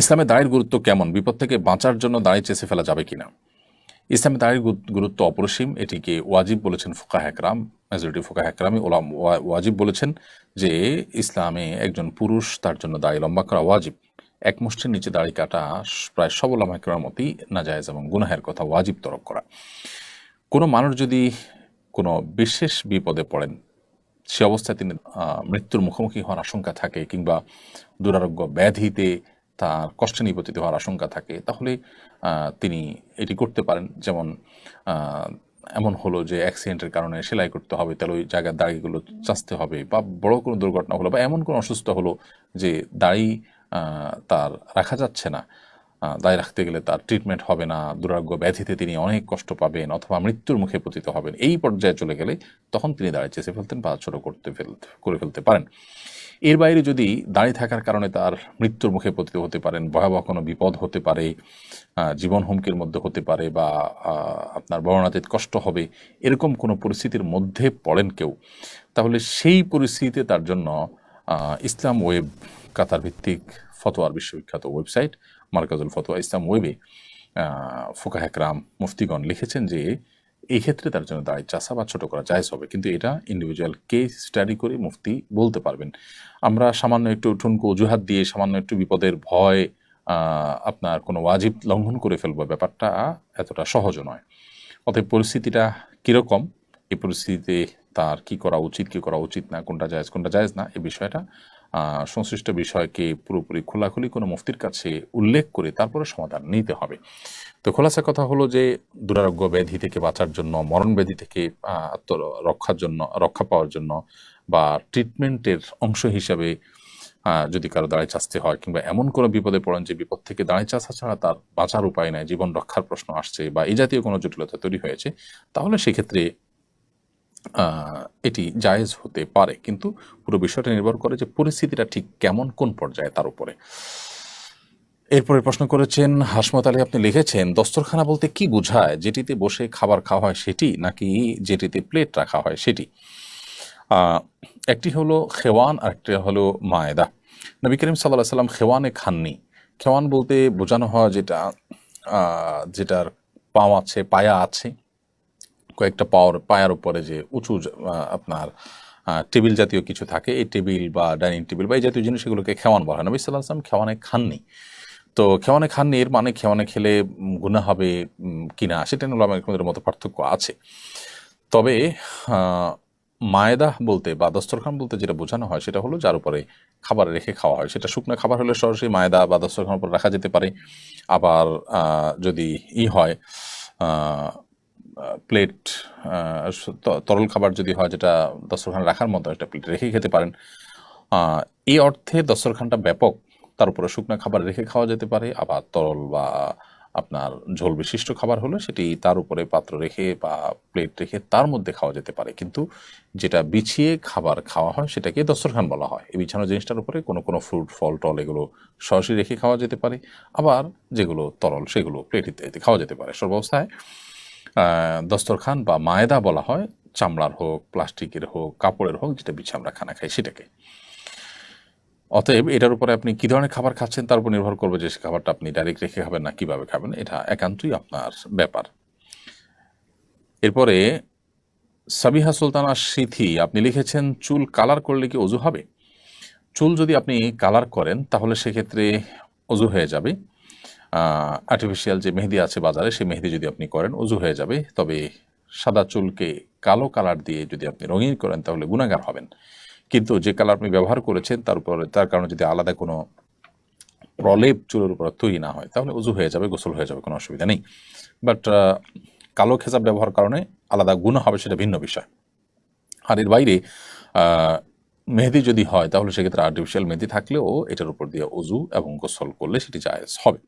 ইসলামে দাড়ির গুরুত্ব কেমন? বিপদ থেকে বাঁচার জন্য দাড়ি চেঁচে ফেলা যাবে কিনা? ইসলামে দাড়ির গুরুত্ব অপরিসীম। এটিকে ওয়াজিব বলেছেন ফুকাহা একরাম। মেজরিটি ফুকাহা একরামই ওয়াজিব বলেছেন যে ইসলামে একজন পুরুষ তার জন্য দাড়ি লম্বা করা ওয়াজিব। এক মুষ্টির নিচে দাড়ি কাটা প্রায় সব উলামা একরামের মতই নাজায়েজ এবং গুনাহের কথা ওয়াজিব তরক করা। কোনো মানুষ যদি কোনো বিশেষ বিপদে পড়েন, সে অবস্থায় তিনি মৃত্যুর মুখোমুখি হওয়ার আশঙ্কা থাকে কিংবা দুরারোগ্য ব্যাধিতে তার কষ্টে নিপতিত হওয়ার আশঙ্কা থাকে, তাহলে তিনি এটি করতে পারেন। যেমন এমন হলো যে অ্যাক্সিডেন্টের কারণে সেলাই করতে হবে, তাহলে ওই জায়গার দাড়িগুলো চাঁচতে হবে, বা বড় কোনো দুর্ঘটনা হলো বা এমন কোনো অসুস্থ হলো যে দাড়ি তার রাখা যাচ্ছে না, দায় রাখতে গেলে তার ট্রিটমেন্ট হবে না, দুরারোগ্য ব্যাধিতে তিনি অনেক কষ্ট পাবেন অথবা মৃত্যুর মুখে পতিত হবেন, এই পর্যায়ে চলে গেলে তখন তিনি দাড়ি চেঁচে ফেলতেন বা ছোটো করে ফেলতে পারেন। এর বাইরে যদি দাঁড়িয়ে থাকার কারণে তার মৃত্যুর মুখে পতিত হতে পারেন, ভয়াবহ কোনো বিপদ হতে পারে, জীবন হুমকির মধ্যে হতে পারে, বা আপনার বর্ণাতীত কষ্ট হবে, এরকম কোনো পরিস্থিতির মধ্যে পড়েন কেউ, তাহলে সেই পরিস্থিতিতে তার জন্য ইসলাম ওয়েব, কাতার ভিত্তিক ফতোয়ার বিশ্ববিখ্যাত ওয়েবসাইট মার্কাজুল ফতোয়া ইসলাম ওয়েবে ফুকাহা একরাম মুফতিগণ লিখেছেন যে এই ক্ষেত্রে তার জন্য দাড়ি চাষা বা ছোটো করা জায়েজ হবে, কিন্তু এটা ইন্ডিভিজুয়াল কেস স্টাডি করে মুফতি বলতে পারবেন। আমরা সামান্য একটু ঠুনকো অজুহাত দিয়ে, সামান্য একটু বিপদের ভয় আপনার কোনো ওয়াজিব লঙ্ঘন করে ফেলবো, ব্যাপারটা এতটা সহজও নয়। অতএব পরিস্থিতিটা কীরকম, এই পরিস্থিতিতে তার কি করা উচিত, কি করা উচিত না, কোনটা জায়েজ না, এই বিষয়টা সংশ্লিষ্ট বিষয়কে পুরোপুরি খোলাখুলি কোনো মুফতির কাছে উল্লেখ করে তারপরে সমাধান নিতে হবে। তো খোলাসা কথা হলো যে দুরারোগ্য ব্যাধি থেকে বাঁচার জন্য, মরণ ব্যাধি থেকে রক্ষা পাওয়ার জন্য, বা ট্রিটমেন্টের অংশ হিসাবে যদি কারো দাঁড়ায় চাচতে হয়, কিংবা এমন কোনো বিপদে পড়েন যে বিপদ থেকে দাঁড়ায় চাচা ছাড়া তার বাঁচার উপায় নাই, জীবন রক্ষার প্রশ্ন আসছে বা এই জাতীয় কোনো জটিলতা তৈরি হয়েছে, তাহলে সেক্ষেত্রে এটি জায়েজ হতে পারে। কিন্তু পুরো বিষয়টা নির্ভর করে যে পরিস্থিতিটা ঠিক কেমন, কোন পর্যায়ে, তার উপরে। এরপরে প্রশ্ন করেছেন হাসমত আলী, আপনি লিখেছেন দস্তরখানা বলতে কি বোঝায়? যেটিতে বসে খাবার খাওয়া হয় সেটি, নাকি যেটিতে প্লেট রাখা হয় সেটি? একটি হলো খেওয়ান আর একটি হলো মায়েদা। নবী করিম সাল্লাল্লাহু আলাইহি সাল্লাম খেওয়ানে খাননি। খেওয়ান বলতে বোঝানো হয় যেটার পাও আছে, পায়া আছে, কয়েকটা পায়ার উপরে যে উঁচু আপনার টেবিল জাতীয় কিছু থাকে, এই টেবিল বা ডাইনিং টেবিল বা এই জাতীয় জিনিস, এগুলোকে খেওয়ান বলা হয়। নবী সাল্লাল্লাহু আলাইহি সাল্লাম খেওয়ানে খাননি। তো খেওয়ানে খাননি এর মানে খেওয়ানে খেলে গুনাহ হবে কিনা, সেটা নিয়ে উলামাদের মতো পার্থক্য আছে। তবে মায়েদা বলতে বা দস্তরখান বলতে যেটা বোঝানো হয় সেটা হলো যার উপরে খাবার রেখে খাওয়া হয়। সেটা শুকনো খাবার হলে সরাসরি মায়েদা বা দস্তরখানের উপর রাখা যেতে পারে। আবার যদি হয় প্লেট, তরল খাবার যদি হয় যেটা দস্তরখানে রাখার মতো, একটা প্লেট রেখে খেতে পারেন। এই অর্থে দস্তরখানটা ব্যাপক। তার উপরে শুকনো খাবার রেখে খাওয়া যেতে পারে, আবার তরল বা আপনার ঝোল বিশিষ্ট খাবার হলে সেটি তার উপরে পাত্র রেখে বা প্লেট রেখে তার মধ্যে খাওয়া যেতে পারে। কিন্তু যেটা বিছিয়ে খাবার খাওয়া হয় সেটাকে দস্তরখান বলা হয়। এই বিছানো জিনিসটার উপরে কোনো কোনো ফ্রুট, ফল, টল এগুলো সরাসরি রেখে খাওয়া যেতে পারে, আবার যেগুলো তরল সেগুলো প্লেট ইত্যাদিতে খাওয়া যেতে পারে। সর্বাবস্থায় দস্তরখান বা মায়েদা বলা হয় চামড়ার হোক, প্লাস্টিকের হোক, কাপড়ের হোক, যেটা বিছে আমরা খানা খাই সেটাকে। অতএব এটার উপরে আপনি কী ধরনের খাবার খাচ্ছেন তার উপর নির্ভর করবে যে সে খাবারটা আপনি ডাইরেক্ট রেখে খাবেন না কীভাবে খাবেন, এটা একান্তই আপনার ব্যাপার। এরপরে সাবিহা সুলতানা সিথি, আপনি লিখেছেন চুল কালার করলে কি অজু হবে? চুল যদি আপনি কালার করেন তাহলে সেক্ষেত্রে অজু হয়ে যাবে। আর্টিফিশিয়াল যে মেহেদি আছে বাজারে, সেই মেহেদি যদি আপনি করেন অজু হয়ে যাবে। তবে সাদা চুলকে কালো কালার দিয়ে যদি আপনি রঙিন করেন তাহলে গুনাহগার হবেন। কিন্তু যে কালার আপনি ব্যবহার করেছেন তার কারণে যদি আলাদা কোনো প্রলেপ চুলের উপর তৈরি না হয় তাহলে অজু হয়ে যাবে, গোসল হয়ে যাবে, কোনো অসুবিধা নেই। বাট কালো খেজাব ব্যবহার কারণে আলাদা গুনাহ হবে, সেটা ভিন্ন বিষয়। আর এর বাইরে মেহেদি যদি হয় তাহলে সেক্ষেত্রে আর্টিফিশিয়াল মেহেদি থাকলেও এটার উপর দিয়ে অজু এবং গোসল করলে সেটি জায়েজ হবে।